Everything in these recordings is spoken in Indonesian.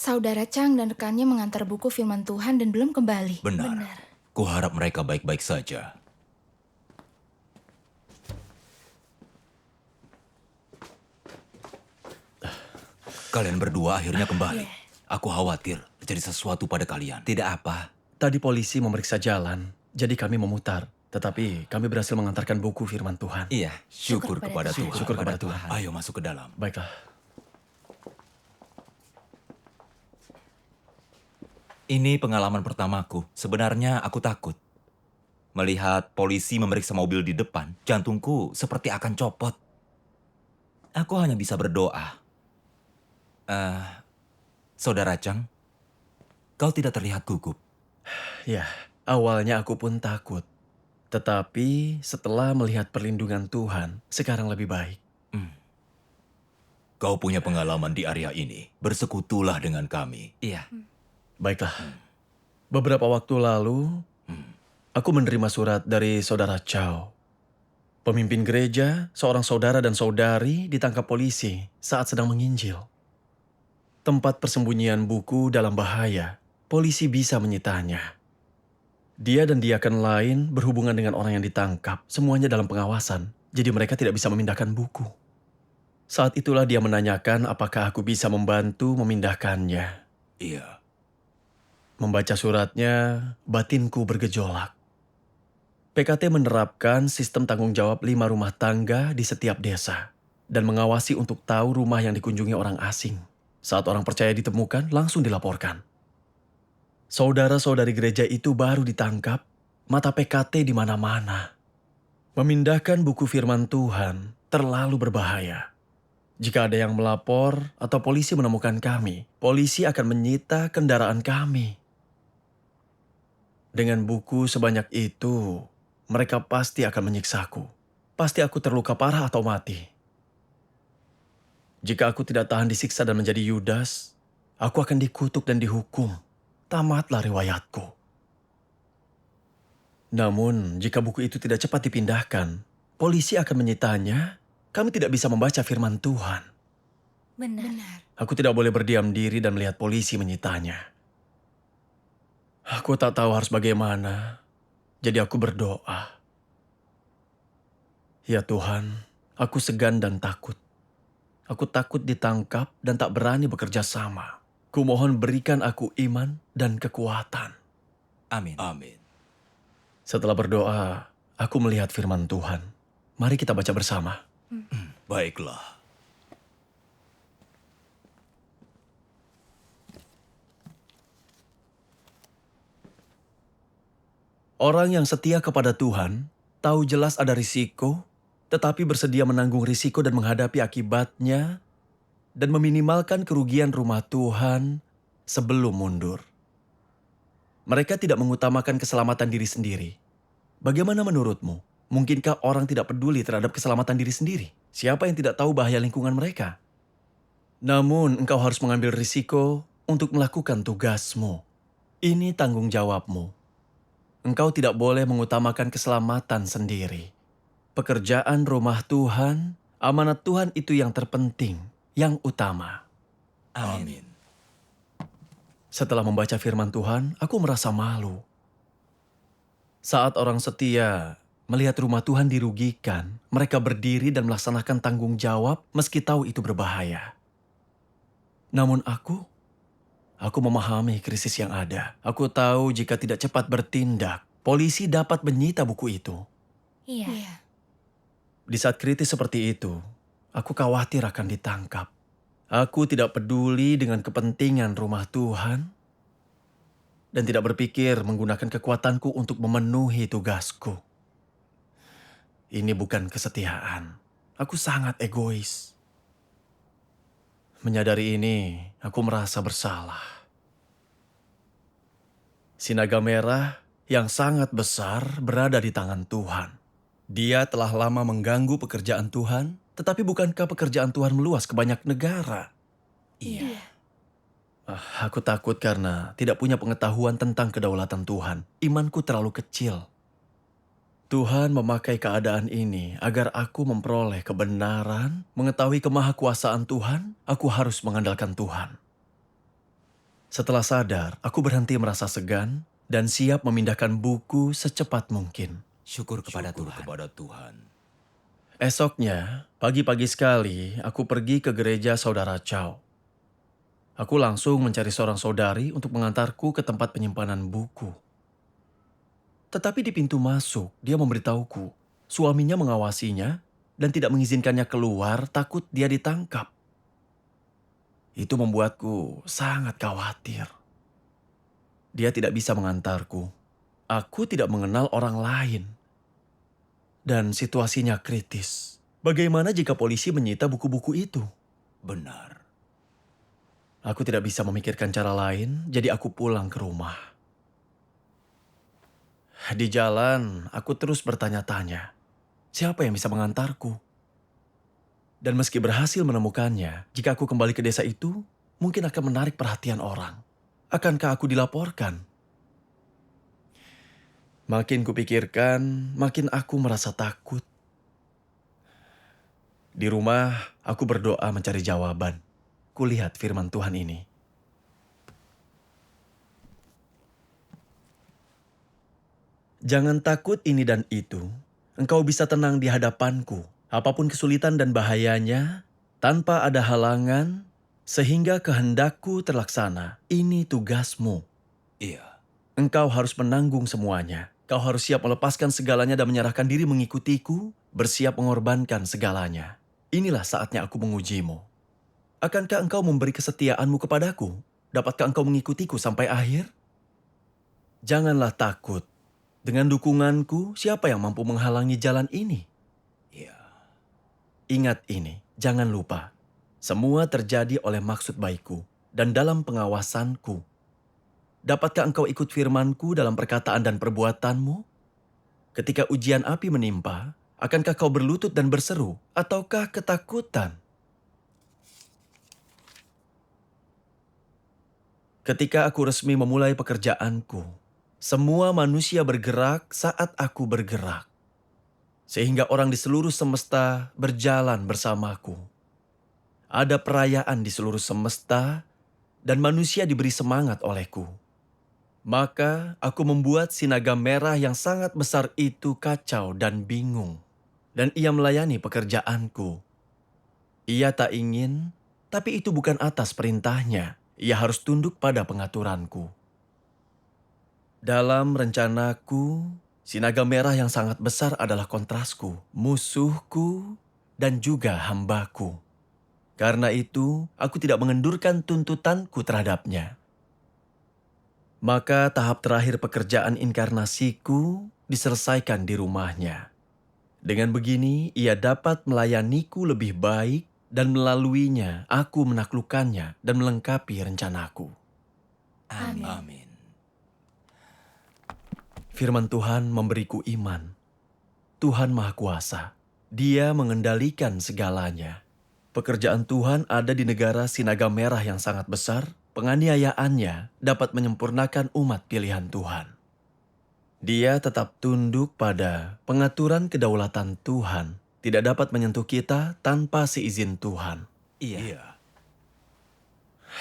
Saudara Chang dan rekannya mengantar buku firman Tuhan dan belum kembali. Benar. Kuharap mereka baik-baik saja. Kalian berdua akhirnya kembali. Aku khawatir terjadi sesuatu pada kalian. Tidak apa. Tadi polisi memeriksa jalan, jadi kami memutar. Tetapi kami berhasil mengantarkan buku firman Tuhan. Iya, syukur kepada Tuhan. Syukur kepada Tuhan. Ayo masuk ke dalam. Baiklah. Ini pengalaman pertamaku. Sebenarnya aku takut. Melihat polisi memeriksa mobil di depan, jantungku seperti akan copot. Aku hanya bisa berdoa. Saudara Chang, kau tidak terlihat gugup. Ya, awalnya aku pun takut. Tetapi setelah melihat perlindungan Tuhan, sekarang lebih baik. Kau punya pengalaman di area ini. Bersekutulah dengan kami. Iya. Baiklah. Beberapa waktu lalu, aku menerima surat dari saudara Chow. Pemimpin gereja, seorang saudara dan saudari ditangkap polisi saat sedang menginjil. Tempat persembunyian buku dalam bahaya, polisi bisa menyitanya. Dia dan diaken lain berhubungan dengan orang yang ditangkap, semuanya dalam pengawasan, jadi mereka tidak bisa memindahkan buku. Saat itulah dia menanyakan apakah aku bisa membantu memindahkannya. Iya. Membaca suratnya, batinku bergejolak. PKT menerapkan sistem tanggung jawab 5 rumah tangga di setiap desa dan mengawasi untuk tahu rumah yang dikunjungi orang asing. Saat orang percaya ditemukan, langsung dilaporkan. Saudara-saudari gereja itu baru ditangkap, mata PKT di mana-mana. Memindahkan buku firman Tuhan terlalu berbahaya. Jika ada yang melapor atau polisi menemukan kami, polisi akan menyita kendaraan kami. Dengan buku sebanyak itu, mereka pasti akan menyiksaku. Pasti aku terluka parah atau mati. Jika aku tidak tahan disiksa dan menjadi Yudas, aku akan dikutuk dan dihukum. Tamatlah riwayatku. Namun, jika buku itu tidak cepat dipindahkan, polisi akan menyitanya. Kami tidak bisa membaca firman Tuhan. Benar. Aku tidak boleh berdiam diri dan melihat polisi menyitanya. Aku tak tahu harus bagaimana, jadi aku berdoa. Ya Tuhan, aku segan dan takut. Aku takut ditangkap dan tak berani bekerja sama. Kumohon berikan aku iman dan kekuatan. Amin. Amin. Setelah berdoa, aku melihat firman Tuhan. Mari kita baca bersama. Baiklah. Orang yang setia kepada Tuhan tahu jelas ada risiko, tetapi bersedia menanggung risiko dan menghadapi akibatnya dan meminimalkan kerugian rumah Tuhan sebelum mundur. Mereka tidak mengutamakan keselamatan diri sendiri. Bagaimana menurutmu? Mungkinkah orang tidak peduli terhadap keselamatan diri sendiri? Siapa yang tidak tahu bahaya lingkungan mereka? Namun, engkau harus mengambil risiko untuk melakukan tugasmu. Ini tanggung jawabmu. Engkau tidak boleh mengutamakan keselamatan sendiri. Pekerjaan rumah Tuhan, amanat Tuhan itu yang terpenting, yang utama. Amin. Setelah membaca firman Tuhan, aku merasa malu. Saat orang setia melihat rumah Tuhan dirugikan, mereka berdiri dan melaksanakan tanggung jawab meski tahu itu berbahaya. Namun aku memahami krisis yang ada. Aku tahu jika tidak cepat bertindak, polisi dapat menyita buku itu. Iya. Di saat kritis seperti itu, aku khawatir akan ditangkap. Aku tidak peduli dengan kepentingan rumah Tuhan dan tidak berpikir menggunakan kekuatanku untuk memenuhi tugasku. Ini bukan kesetiaan. Aku sangat egois. Menyadari ini, aku merasa bersalah. Sinaga Merah yang sangat besar berada di tangan Tuhan. Dia telah lama mengganggu pekerjaan Tuhan, tetapi bukankah pekerjaan Tuhan meluas ke banyak negara? Iya. Aku takut karena tidak punya pengetahuan tentang kedaulatan Tuhan. Imanku terlalu kecil. Tuhan memakai keadaan ini agar aku memperoleh kebenaran, mengetahui kemahakuasaan Tuhan, aku harus mengandalkan Tuhan. Setelah sadar, aku berhenti merasa segan dan siap memindahkan buku secepat mungkin. Syukur kepada Tuhan. Esoknya, pagi-pagi sekali, aku pergi ke gereja saudara Chow. Aku langsung mencari seorang saudari untuk mengantarku ke tempat penyimpanan buku. Tetapi di pintu masuk, dia memberitahuku, suaminya mengawasinya dan tidak mengizinkannya keluar takut dia ditangkap. Itu membuatku sangat khawatir. Dia tidak bisa mengantarku. Aku tidak mengenal orang lain. Dan situasinya kritis. Bagaimana jika polisi menyita buku-buku itu? Benar. Aku tidak bisa memikirkan cara lain, jadi aku pulang ke rumah. Di jalan, aku terus bertanya-tanya, siapa yang bisa mengantarku? Dan meski berhasil menemukannya, jika aku kembali ke desa itu, mungkin akan menarik perhatian orang. Akankah aku dilaporkan? Makin kupikirkan, makin aku merasa takut. Di rumah, aku berdoa mencari jawaban. Kulihat firman Tuhan ini. Jangan takut ini dan itu. Engkau bisa tenang di hadapanku. Apapun kesulitan dan bahayanya, tanpa ada halangan, sehingga kehendakku terlaksana. Ini tugasmu. Iya. Engkau harus menanggung semuanya. Kau harus siap melepaskan segalanya dan menyerahkan diri mengikutiku, bersiap mengorbankan segalanya. Inilah saatnya aku mengujimu. Akankah engkau memberi kesetiaanmu kepadaku? Dapatkah engkau mengikutiku sampai akhir? Janganlah takut. Dengan dukunganku, siapa yang mampu menghalangi jalan ini? Iya. Ingat ini, jangan lupa. Semua terjadi oleh maksud baikku dan dalam pengawasanku. Dapatkah engkau ikut firmanku dalam perkataan dan perbuatanmu? Ketika ujian api menimpa, akankah kau berlutut dan berseru, ataukah ketakutan? Ketika aku resmi memulai pekerjaanku, semua manusia bergerak saat aku bergerak. Sehingga orang di seluruh semesta berjalan bersamaku. Ada perayaan di seluruh semesta dan manusia diberi semangat olehku. Maka aku membuat si naga merah yang sangat besar itu kacau dan bingung. Dan ia melayani pekerjaanku. Ia tak ingin, tapi itu bukan atas perintahnya. Ia harus tunduk pada pengaturanku. Dalam rencanaku, si naga merah yang sangat besar adalah kontrasku, musuhku, dan juga hambaku. Karena itu, aku tidak mengendurkan tuntutanku terhadapnya. Maka tahap terakhir pekerjaan inkarnasiku diselesaikan di rumahnya. Dengan begini, ia dapat melayaniku lebih baik dan melaluinya aku menaklukkannya dan melengkapi rencanaku. Amin. Firman Tuhan memberiku iman. Tuhan Maha Kuasa. Dia mengendalikan segalanya. Pekerjaan Tuhan ada di negara si naga merah yang sangat besar. Penganiayaannya dapat menyempurnakan umat pilihan Tuhan. Dia tetap tunduk pada pengaturan kedaulatan Tuhan. Tidak dapat menyentuh kita tanpa seizin Tuhan. Iya.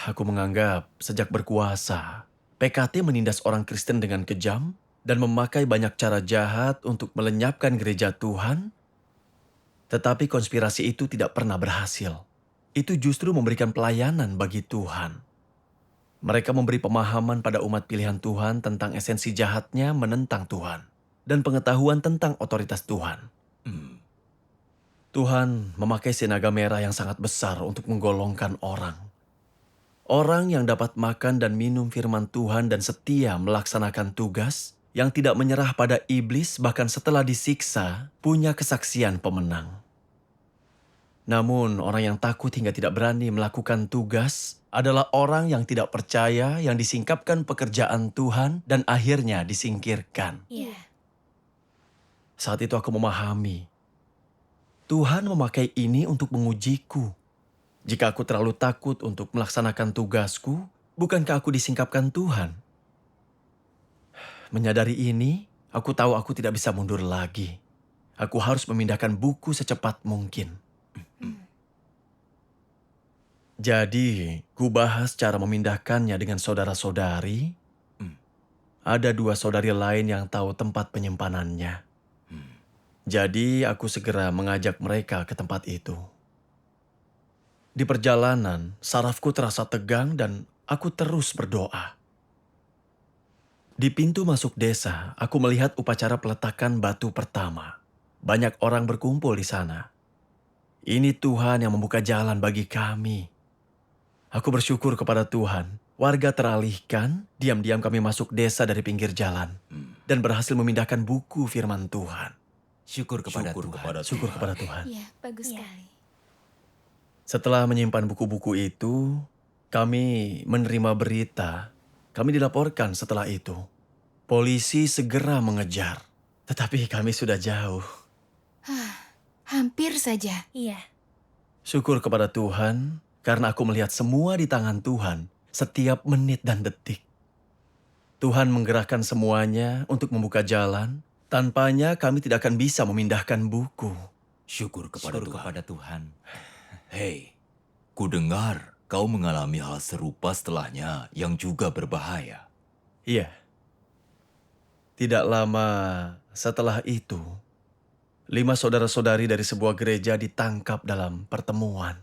Aku menganggap sejak berkuasa, PKT menindas orang Kristen dengan kejam dan memakai banyak cara jahat untuk melenyapkan gereja Tuhan. Tetapi konspirasi itu tidak pernah berhasil. Itu justru memberikan pelayanan bagi Tuhan. Mereka memberi pemahaman pada umat pilihan Tuhan tentang esensi jahatnya menentang Tuhan dan pengetahuan tentang otoritas Tuhan. Tuhan memakai si naga merah yang sangat besar untuk menggolongkan orang. Orang yang dapat makan dan minum firman Tuhan dan setia melaksanakan tugas, yang tidak menyerah pada iblis bahkan setelah disiksa, punya kesaksian pemenang. Namun orang yang takut hingga tidak berani melakukan tugas adalah orang yang tidak percaya yang disingkapkan pekerjaan Tuhan dan akhirnya disingkirkan. Iya. Saat itu aku memahami, Tuhan memakai ini untuk mengujiku. Jika aku terlalu takut untuk melaksanakan tugasku, bukankah aku disingkapkan Tuhan? Menyadari ini, aku tahu aku tidak bisa mundur lagi. Aku harus memindahkan buku secepat mungkin. Jadi, ku bahas cara memindahkannya dengan saudara-saudari. Hmm. Ada 2 saudari lain yang tahu tempat penyimpanannya. Jadi, aku segera mengajak mereka ke tempat itu. Di perjalanan, sarafku terasa tegang dan aku terus berdoa. Di pintu masuk desa, aku melihat upacara peletakan batu pertama. Banyak orang berkumpul di sana. Ini Tuhan yang membuka jalan bagi kami. Aku bersyukur kepada Tuhan. Warga teralihkan, diam-diam kami masuk desa dari pinggir jalan. Dan berhasil memindahkan buku firman Tuhan. Syukur kepada Syukur Tuhan. kepada Syukur Tuhan. kepada Tuhan. Iya, bagus Iya. sekali. Setelah menyimpan buku-buku itu, kami menerima berita. Kami dilaporkan setelah itu. Polisi segera mengejar. Tetapi kami sudah jauh. Hampir saja. Iya. Syukur kepada Tuhan, karena aku melihat semua di tangan Tuhan setiap menit dan detik. Tuhan menggerakkan semuanya untuk membuka jalan. Tanpanya kami tidak akan bisa memindahkan buku. Syukur kepada Syukur Tuhan. kepada Tuhan. Hei, ku dengar kau mengalami hal serupa setelahnya yang juga berbahaya. Iya. Tidak lama setelah itu, 5 saudara-saudari dari sebuah gereja ditangkap dalam pertemuan.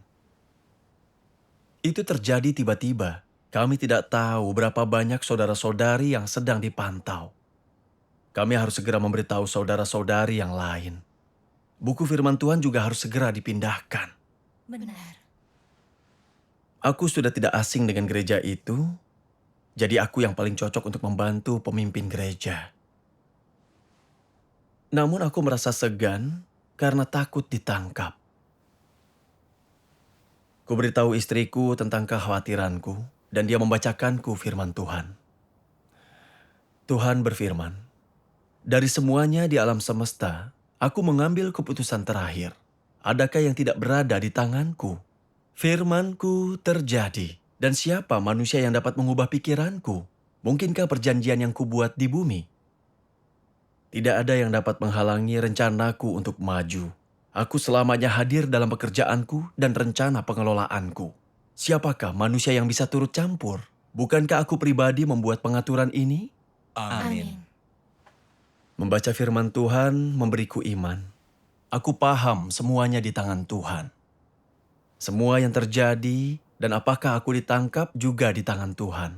Itu terjadi tiba-tiba. Kami tidak tahu berapa banyak saudara-saudari yang sedang dipantau. Kami harus segera memberitahu saudara-saudari yang lain. Buku firman Tuhan juga harus segera dipindahkan. Benar. Aku sudah tidak asing dengan gereja itu, jadi aku yang paling cocok untuk membantu pemimpin gereja. Namun aku merasa segan karena takut ditangkap. Ku beritahu istriku tentang kekhawatiranku dan dia membacakanku firman Tuhan. Tuhan berfirman, "Dari semuanya di alam semesta, aku mengambil keputusan terakhir. Adakah yang tidak berada di tanganku? Firmanku terjadi, dan siapa manusia yang dapat mengubah pikiranku? Mungkinkah perjanjian yang kubuat di bumi? Tidak ada yang dapat menghalangi rencanaku untuk maju. Aku selamanya hadir dalam pekerjaanku dan rencana pengelolaanku. Siapakah manusia yang bisa turut campur? Bukankah aku pribadi membuat pengaturan ini?" Amin. Membaca firman Tuhan memberiku iman. Aku paham semuanya di tangan Tuhan. Semua yang terjadi dan apakah aku ditangkap juga di tangan Tuhan.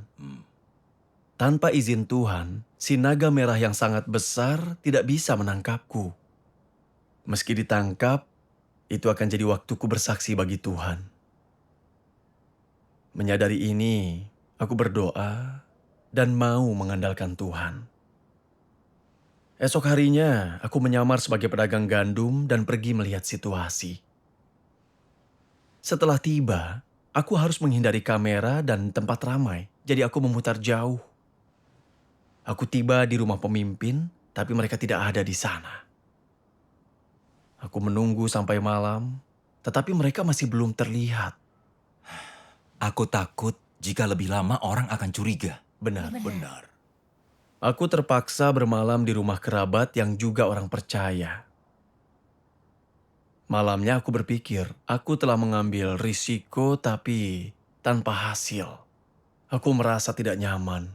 Tanpa izin Tuhan, si naga merah yang sangat besar tidak bisa menangkapku. Meski ditangkap, itu akan jadi waktuku bersaksi bagi Tuhan. Menyadari ini, aku berdoa dan mau mengandalkan Tuhan. Esok harinya, aku menyamar sebagai pedagang gandum dan pergi melihat situasi. Setelah tiba, aku harus menghindari kamera dan tempat ramai, jadi aku memutar jauh. Aku tiba di rumah pemimpin, tapi mereka tidak ada di sana. Aku menunggu sampai malam, tetapi mereka masih belum terlihat. Aku takut jika lebih lama orang akan curiga. Benar. Benar. Aku terpaksa bermalam di rumah kerabat yang juga orang percaya. Malamnya aku berpikir, aku telah mengambil risiko tapi tanpa hasil. Aku merasa tidak nyaman.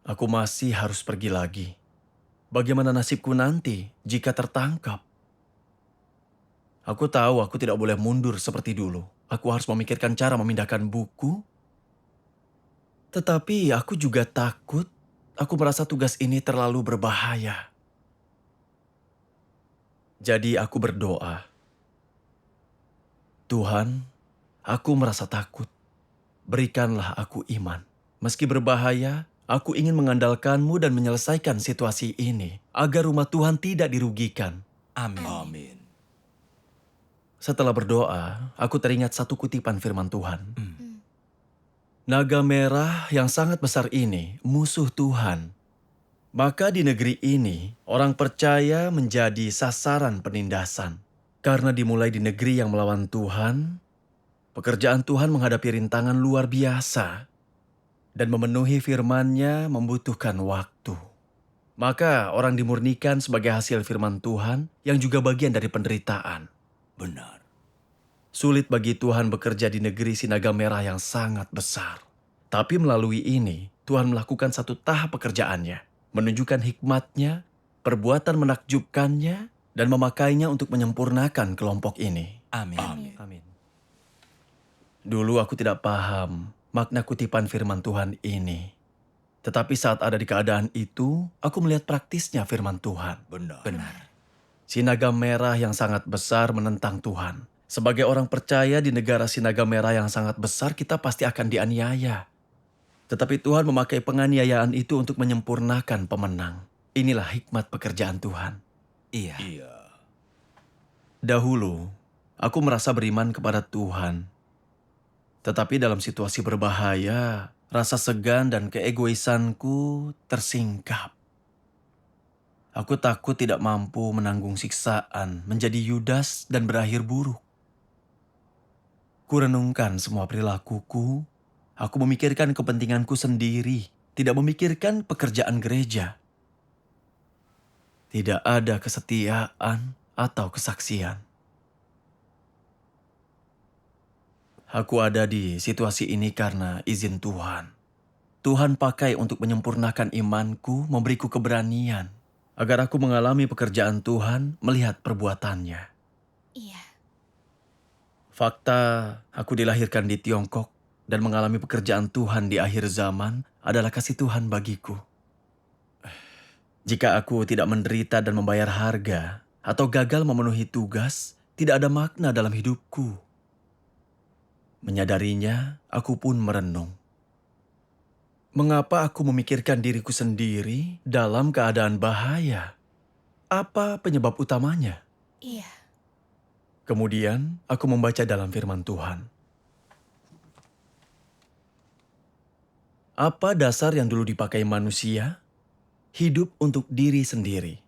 Aku masih harus pergi lagi. Bagaimana nasibku nanti jika tertangkap? Aku tahu aku tidak boleh mundur seperti dulu. Aku harus memikirkan cara memindahkan buku. Tetapi aku juga takut. Aku merasa tugas ini terlalu berbahaya. Jadi aku berdoa. Tuhan, aku merasa takut. Berikanlah aku iman. Meski berbahaya, aku ingin mengandalkan-Mu dan menyelesaikan situasi ini agar rumah Tuhan tidak dirugikan. Amin. Amin. Setelah berdoa, aku teringat satu kutipan firman Tuhan. Naga merah yang sangat besar ini musuh Tuhan. Maka di negeri ini, orang percaya menjadi sasaran penindasan. Karena dimulai di negeri yang melawan Tuhan, pekerjaan Tuhan menghadapi rintangan luar biasa. Dan memenuhi firman-Nya membutuhkan waktu. Maka orang dimurnikan sebagai hasil firman Tuhan yang juga bagian dari penderitaan. Benar. Sulit bagi Tuhan bekerja di negeri Sinaga Merah yang sangat besar. Tapi melalui ini, Tuhan melakukan satu tahap pekerjaannya, menunjukkan hikmat-Nya, perbuatan menakjubkannya, dan memakainya untuk menyempurnakan kelompok ini. Amin. Amin. Dulu aku tidak paham makna kutipan firman Tuhan ini. Tetapi saat ada di keadaan itu, aku melihat praktisnya firman Tuhan. Benar. Sinaga Merah yang sangat besar menentang Tuhan. Sebagai orang percaya di negara Sinaga Merah yang sangat besar, kita pasti akan dianiaya. Tetapi Tuhan memakai penganiayaan itu untuk menyempurnakan pemenang. Inilah hikmat pekerjaan Tuhan. Iya. Dahulu, aku merasa beriman kepada Tuhan. Tetapi dalam situasi berbahaya, rasa segan dan keegoisanku tersingkap. Aku takut tidak mampu menanggung siksaan, menjadi Yudas dan berakhir buruk. Kurenungkan semua perilakuku, aku memikirkan kepentinganku sendiri, tidak memikirkan pekerjaan gereja. Tidak ada kesetiaan atau kesaksian. Aku ada di situasi ini karena izin Tuhan. Tuhan pakai untuk menyempurnakan imanku, memberiku keberanian, agar aku mengalami pekerjaan Tuhan melihat perbuatannya. Iya. Fakta, aku dilahirkan di Tiongkok dan mengalami pekerjaan Tuhan di akhir zaman adalah kasih Tuhan bagiku. Jika aku tidak menderita dan membayar harga, atau gagal memenuhi tugas, tidak ada makna dalam hidupku. Menyadarinya, aku pun merenung. Mengapa aku memikirkan diriku sendiri dalam keadaan bahaya? Apa penyebab utamanya? Iya. Kemudian, aku membaca dalam firman Tuhan. Apa dasar yang dulu dipakai manusia? Hidup untuk diri sendiri.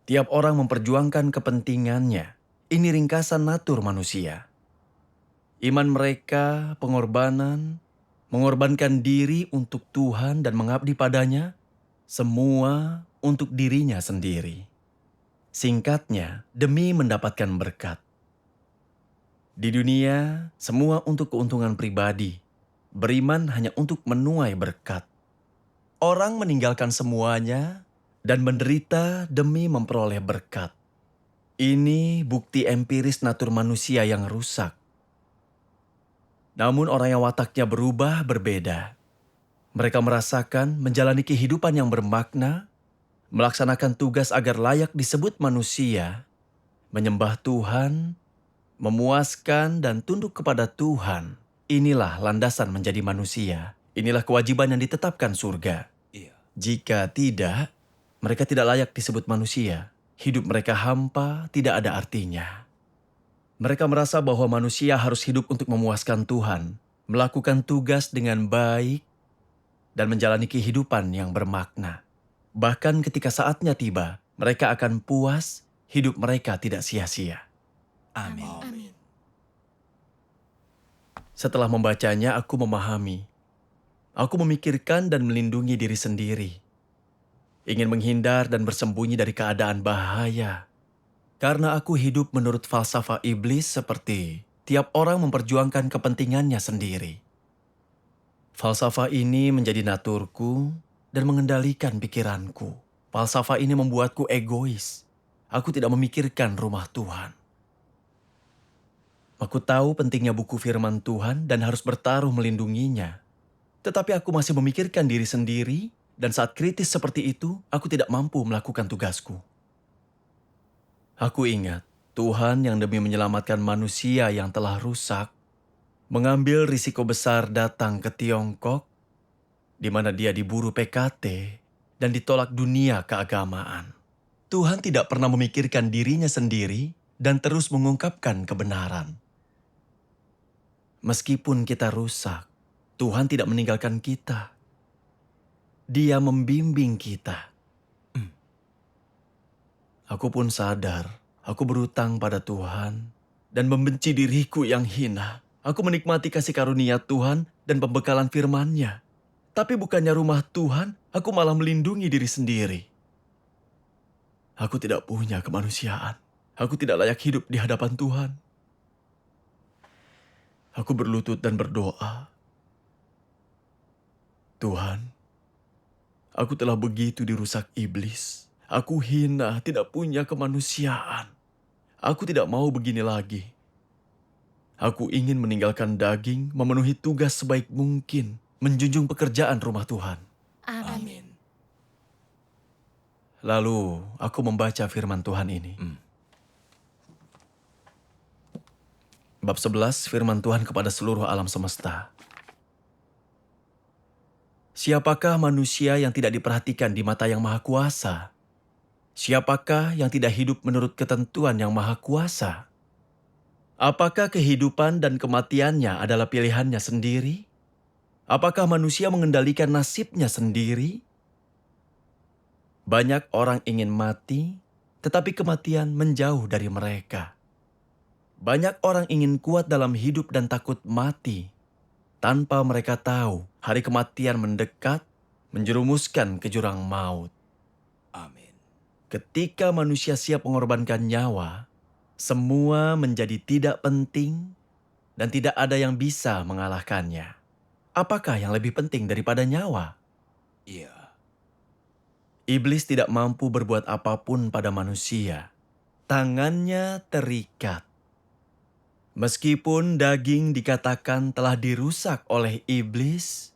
Tiap orang memperjuangkan kepentingannya. Ini ringkasan natur manusia. Iman mereka, pengorbanan, mengorbankan diri untuk Tuhan dan mengabdi padanya, semua untuk dirinya sendiri. Singkatnya, demi mendapatkan berkat. Di dunia, semua untuk keuntungan pribadi. Beriman hanya untuk menuai berkat. Orang meninggalkan semuanya dan menderita demi memperoleh berkat. Ini bukti empiris natur manusia yang rusak. Namun orang yang wataknya berubah berbeda. Mereka merasakan menjalani kehidupan yang bermakna, melaksanakan tugas agar layak disebut manusia, menyembah Tuhan, memuaskan dan tunduk kepada Tuhan. Inilah landasan menjadi manusia. Inilah kewajiban yang ditetapkan surga. Iya. Jika tidak, mereka tidak layak disebut manusia. Hidup mereka hampa, tidak ada artinya. Mereka merasa bahwa manusia harus hidup untuk memuaskan Tuhan, melakukan tugas dengan baik, dan menjalani kehidupan yang bermakna. Bahkan ketika saatnya tiba, mereka akan puas, hidup mereka tidak sia-sia. Amin. Setelah membacanya, aku memahami. Aku memikirkan dan melindungi diri sendiri. Ingin menghindar dan bersembunyi dari keadaan bahaya. Karena aku hidup menurut falsafah iblis seperti tiap orang memperjuangkan kepentingannya sendiri. Falsafah ini menjadi naturku dan mengendalikan pikiranku. Falsafah ini membuatku egois. Aku tidak memikirkan rumah Tuhan. Aku tahu pentingnya buku firman Tuhan dan harus bertaruh melindunginya. Tetapi aku masih memikirkan diri sendiri, dan saat kritis seperti itu, aku tidak mampu melakukan tugasku. Aku ingat, Tuhan yang demi menyelamatkan manusia yang telah rusak, mengambil risiko besar datang ke Tiongkok, di mana dia diburu PKT dan ditolak dunia keagamaan. Tuhan tidak pernah memikirkan dirinya sendiri dan terus mengungkapkan kebenaran. Meskipun kita rusak, Tuhan tidak meninggalkan kita. Dia membimbing kita. Aku pun sadar, aku berutang pada Tuhan dan membenci diriku yang hina. Aku menikmati kasih karunia Tuhan dan pembekalan firman-Nya. Tapi bukannya rumah Tuhan, aku malah melindungi diri sendiri. Aku tidak punya kemanusiaan. Aku tidak layak hidup di hadapan Tuhan. Aku berlutut dan berdoa, Tuhan, aku telah begitu dirusak iblis. Aku hina, tidak punya kemanusiaan. Aku tidak mau begini lagi. Aku ingin meninggalkan daging, memenuhi tugas sebaik mungkin, menjunjung pekerjaan rumah Tuhan. Amin. Lalu aku membaca firman Tuhan ini. Bab 11, firman Tuhan kepada seluruh alam semesta. Siapakah manusia yang tidak diperhatikan di mata Yang Maha Kuasa? Siapakah yang tidak hidup menurut ketentuan Yang Maha Kuasa? Apakah kehidupan dan kematiannya adalah pilihannya sendiri? Apakah manusia mengendalikan nasibnya sendiri? Banyak orang ingin mati, tetapi kematian menjauh dari mereka. Banyak orang ingin kuat dalam hidup dan takut mati, tanpa mereka tahu hari kematian mendekat, menjerumuskan ke jurang maut. Amin. Ketika manusia siap mengorbankan nyawa, semua menjadi tidak penting dan tidak ada yang bisa mengalahkannya. Apakah yang lebih penting daripada nyawa? Iya. Iblis tidak mampu berbuat apapun pada manusia. Tangannya terikat. Meskipun daging dikatakan telah dirusak oleh iblis,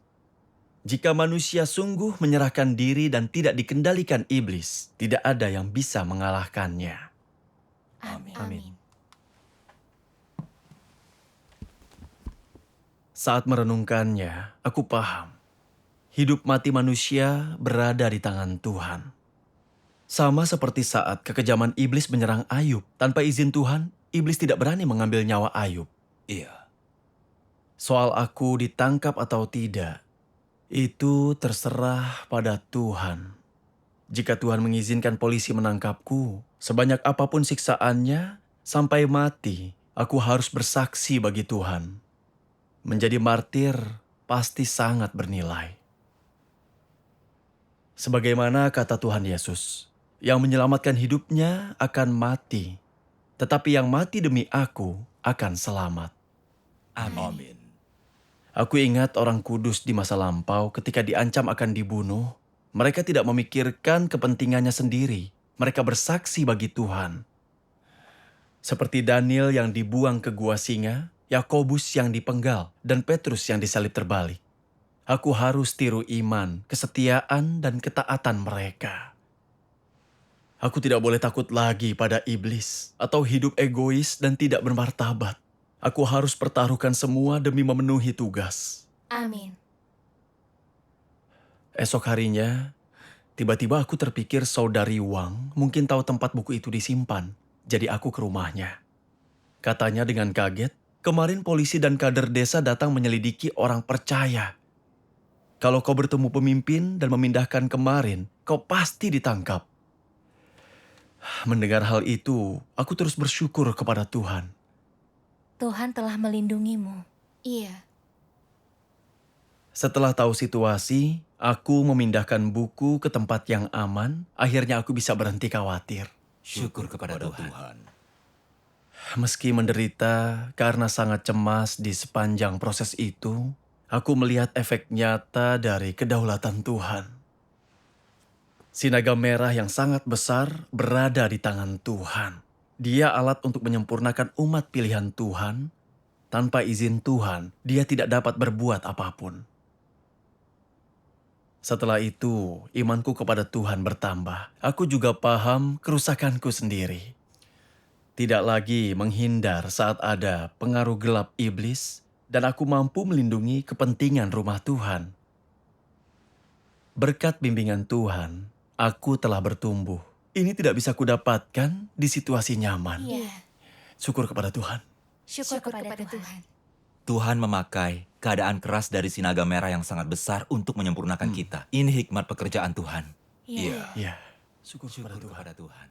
jika manusia sungguh menyerahkan diri dan tidak dikendalikan iblis, tidak ada yang bisa mengalahkannya. Amin. Saat merenungkannya, aku paham. Hidup mati manusia berada di tangan Tuhan. Sama seperti saat kekejaman iblis menyerang Ayub. Tanpa izin Tuhan, iblis tidak berani mengambil nyawa Ayub. Iya. Soal aku ditangkap atau tidak, itu terserah pada Tuhan. Jika Tuhan mengizinkan polisi menangkapku, sebanyak apapun siksaannya, sampai mati, aku harus bersaksi bagi Tuhan. Menjadi martir pasti sangat bernilai. Sebagaimana kata Tuhan Yesus, yang menyelamatkan hidupnya akan mati, tetapi yang mati demi aku akan selamat. Amin. Aku ingat orang kudus di masa lampau ketika diancam akan dibunuh, mereka tidak memikirkan kepentingannya sendiri. Mereka bersaksi bagi Tuhan. Seperti Daniel yang dibuang ke gua singa, Yakobus yang dipenggal, dan Petrus yang disalib terbalik. Aku harus tiru iman, kesetiaan, dan ketaatan mereka. Aku tidak boleh takut lagi pada iblis, atau hidup egois dan tidak bermartabat. Aku harus pertaruhkan semua demi memenuhi tugas. Amin. Esok harinya, tiba-tiba aku terpikir saudari Wang mungkin tahu tempat buku itu disimpan. Jadi aku ke rumahnya. Katanya dengan kaget, kemarin polisi dan kader desa datang menyelidiki orang percaya. Kalau kau bertemu pemimpin dan memindahkan kemarin, kau pasti ditangkap. Mendengar hal itu, aku terus bersyukur kepada Tuhan. Tuhan telah melindungimu. Iya. Setelah tahu situasi, aku memindahkan buku ke tempat yang aman. Akhirnya aku bisa berhenti khawatir. Syukur kepada Tuhan. Meski menderita karena sangat cemas di sepanjang proses itu, aku melihat efek nyata dari kedaulatan Tuhan. Sinaga merah yang sangat besar berada di tangan Tuhan. Dia alat untuk menyempurnakan umat pilihan Tuhan. Tanpa izin Tuhan, dia tidak dapat berbuat apapun. Setelah itu, imanku kepada Tuhan bertambah. Aku juga paham kerusakanku sendiri. Tidak lagi menghindar saat ada pengaruh gelap iblis, dan aku mampu melindungi kepentingan rumah Tuhan. Berkat bimbingan Tuhan, aku telah bertumbuh. Ini tidak bisa kudapatkan di situasi nyaman. Iya. Syukur kepada Tuhan. Syukur kepada Tuhan. Tuhan memakai keadaan keras dari sinaga merah yang sangat besar untuk menyempurnakan kita. Ini hikmat pekerjaan Tuhan. Iya. Ya, syukur kepada Syukur Tuhan. kepada Tuhan.